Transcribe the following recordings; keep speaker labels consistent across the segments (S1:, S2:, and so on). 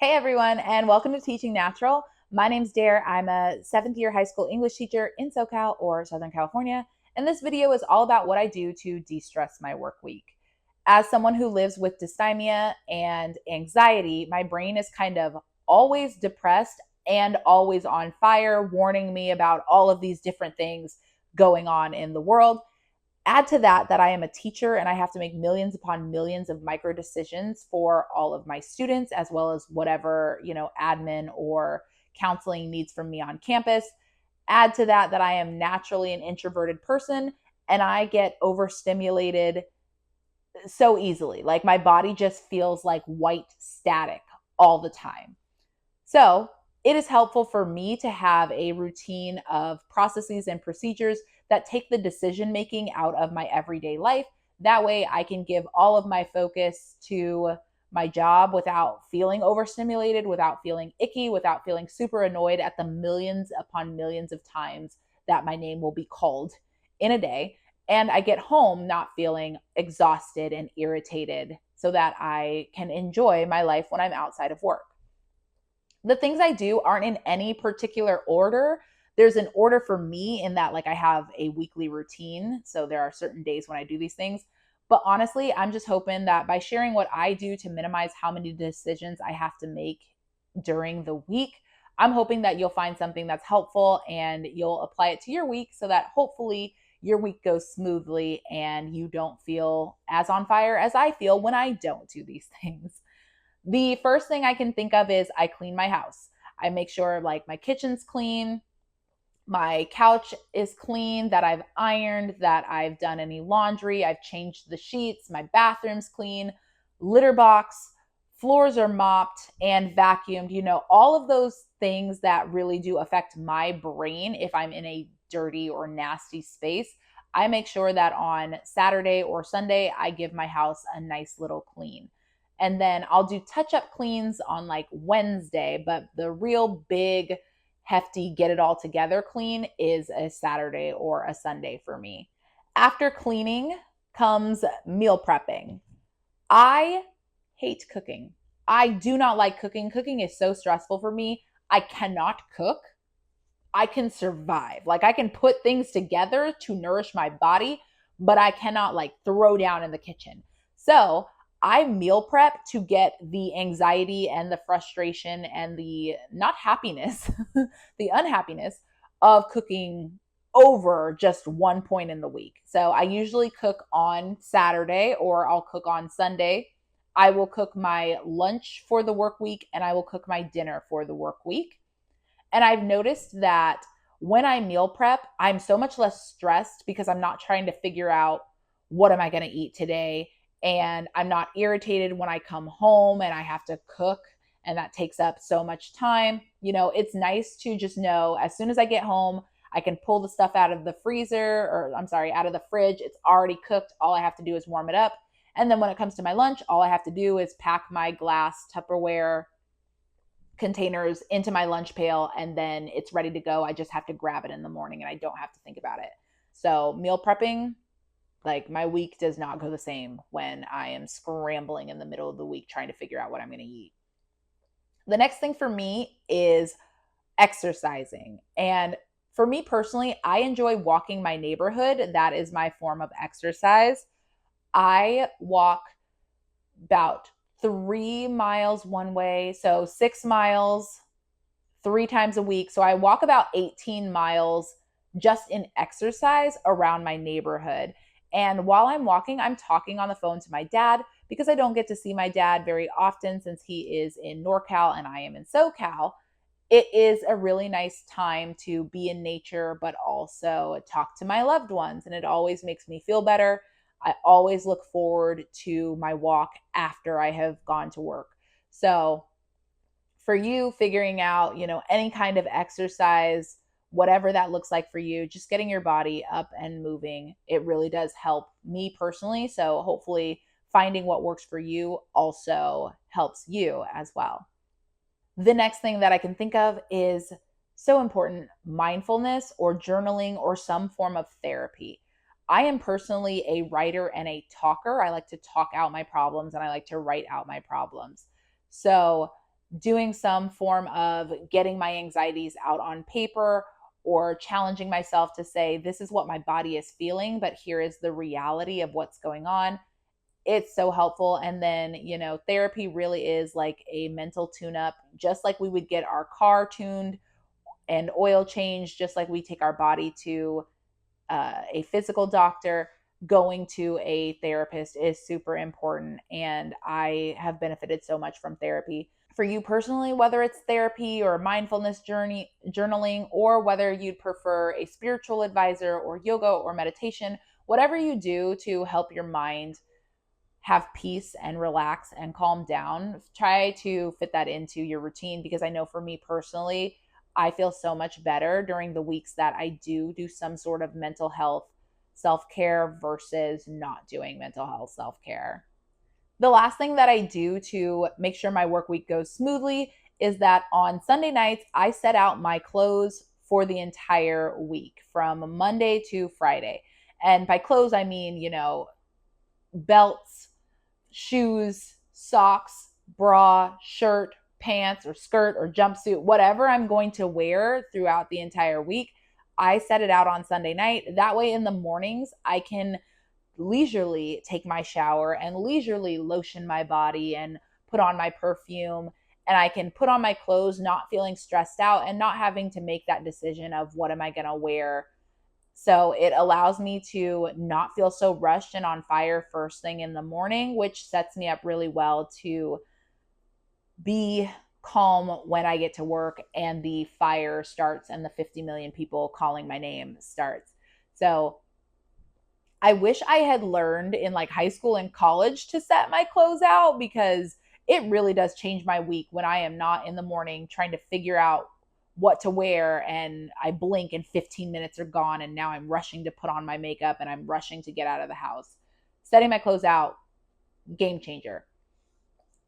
S1: Hey everyone, and welcome to Teaching Natural. My name's Dare. I'm a seventh year high school English teacher in SoCal or Southern California, and this video is all about what I do to de-stress my work week. As someone who lives with dysthymia and anxiety, my brain is kind of always depressed and always on fire, warning me about all of these different things going on in the world. Add to that I am a teacher and I have to make millions upon millions of micro decisions for all of my students, as well as whatever, admin or counseling needs from me on campus. Add to that I am naturally an introverted person and I get overstimulated so easily. Like my body just feels like white static all the time. So it is helpful for me to have a routine of processes and procedures that take the decision making out of my everyday life. That way I can give all of my focus to my job without feeling overstimulated, without feeling icky, without feeling super annoyed at the millions upon millions of times that my name will be called in a day. And I get home not feeling exhausted and irritated so that I can enjoy my life when I'm outside of work. The things I do aren't in any particular order. There's an order for me in that, like, I have a weekly routine. So there are certain days when I do these things. But honestly, I'm just hoping that by sharing what I do to minimize how many decisions I have to make during the week, I'm hoping that you'll find something that's helpful and you'll apply it to your week so that hopefully your week goes smoothly and you don't feel as on fire as I feel when I don't do these things. The first thing I can think of is I clean my house. I make sure like my kitchen's clean, my couch is clean, that I've ironed, that I've done any laundry, I've changed the sheets, my bathroom's clean, litter box, floors are mopped and vacuumed. All of those things that really do affect my brain if I'm in a dirty or nasty space. I make sure that on Saturday or Sunday, I give my house a nice little clean. And then I'll do touch up cleans on like Wednesday, but the real big, hefty, get it all together clean is a Saturday or a Sunday for me. After cleaning comes meal prepping. I hate cooking. I do not like cooking. Cooking is so stressful for me. I cannot cook. I can survive. Like I can put things together to nourish my body, but I cannot like throw down in the kitchen. So I meal prep to get the anxiety and the frustration and the not happiness, the unhappiness of cooking over just one point in the week. So I usually cook on Saturday or I'll cook on Sunday. I will cook my lunch for the work week and I will cook my dinner for the work week. And I've noticed that when I meal prep, I'm so much less stressed because I'm not trying to figure out what am I going to eat today. And I'm not irritated when I come home and I have to cook and that takes up so much time. It's nice to just know as soon as I get home, I can pull the stuff out of the freezer or I'm sorry, out of the fridge. It's already cooked. All I have to do is warm it up. And then when it comes to my lunch, all I have to do is pack my glass Tupperware containers into my lunch pail and then it's ready to go. I just have to grab it in the morning and I don't have to think about it. So meal prepping, like my week does not go the same when I am scrambling in the middle of the week trying to figure out what I'm going to eat. The next thing for me is exercising. And for me personally, I enjoy walking my neighborhood. That is my form of exercise. I walk about 3 miles one way, so 6 miles 3 times a week. So I walk about 18 miles just in exercise around my neighborhood. And while I'm walking, I'm talking on the phone to my dad because I don't get to see my dad very often since he is in NorCal and I am in SoCal. It is a really nice time to be in nature, but also talk to my loved ones. And it always makes me feel better. I always look forward to my walk after I have gone to work. So for you, figuring out, any kind of exercise, whatever that looks like for you, just getting your body up and moving, it really does help me personally. So hopefully finding what works for you also helps you as well. The next thing that I can think of is so important, mindfulness or journaling or some form of therapy. I am personally a writer and a talker. I like to talk out my problems and I like to write out my problems. So doing some form of getting my anxieties out on paper or challenging myself to say, this is what my body is feeling, but here is the reality of what's going on. It's so helpful. And then, therapy really is like a mental tune up, just like we would get our car tuned and oil changed, just like we take our body to a physical doctor. Going to a therapist is super important. And I have benefited so much from therapy. For you personally, whether it's therapy or mindfulness journaling, or whether you'd prefer a spiritual advisor or yoga or meditation, whatever you do to help your mind have peace and relax and calm down, try to fit that into your routine, because I know for me personally, I feel so much better during the weeks that I do some sort of mental health self-care versus not doing mental health self-care. The last thing that I do to make sure my work week goes smoothly is that on Sunday nights, I set out my clothes for the entire week from Monday to Friday. And by clothes, I mean, belts, shoes, socks, bra, shirt, pants, or skirt, or jumpsuit, whatever I'm going to wear throughout the entire week. I set it out on Sunday night. That way, in the mornings, I can leisurely take my shower and leisurely lotion my body and put on my perfume. And I can put on my clothes not feeling stressed out and not having to make that decision of what am I going to wear. So it allows me to not feel so rushed and on fire first thing in the morning, which sets me up really well to be calm when I get to work and the fire starts and the 50 million people calling my name starts. So I wish I had learned in like high school and college to set my clothes out, because it really does change my week when I am not in the morning trying to figure out what to wear and I blink and 15 minutes are gone and now I'm rushing to put on my makeup and I'm rushing to get out of the house. Setting my clothes out, game changer.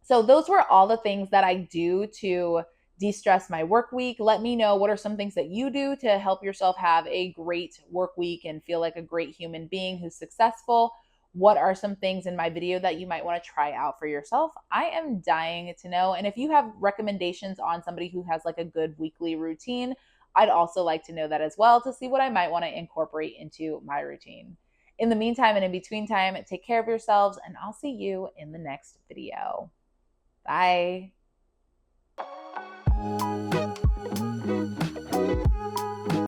S1: So those were all the things that I do to de-stress my work week. Let me know, what are some things that you do to help yourself have a great work week and feel like a great human being who's successful? What are some things in my video that you might want to try out for yourself? I am dying to know. And if you have recommendations on somebody who has like a good weekly routine, I'd also like to know that as well, to see what I might want to incorporate into my routine. In the meantime and in between time, take care of yourselves, and I'll see you in the next video. Bye.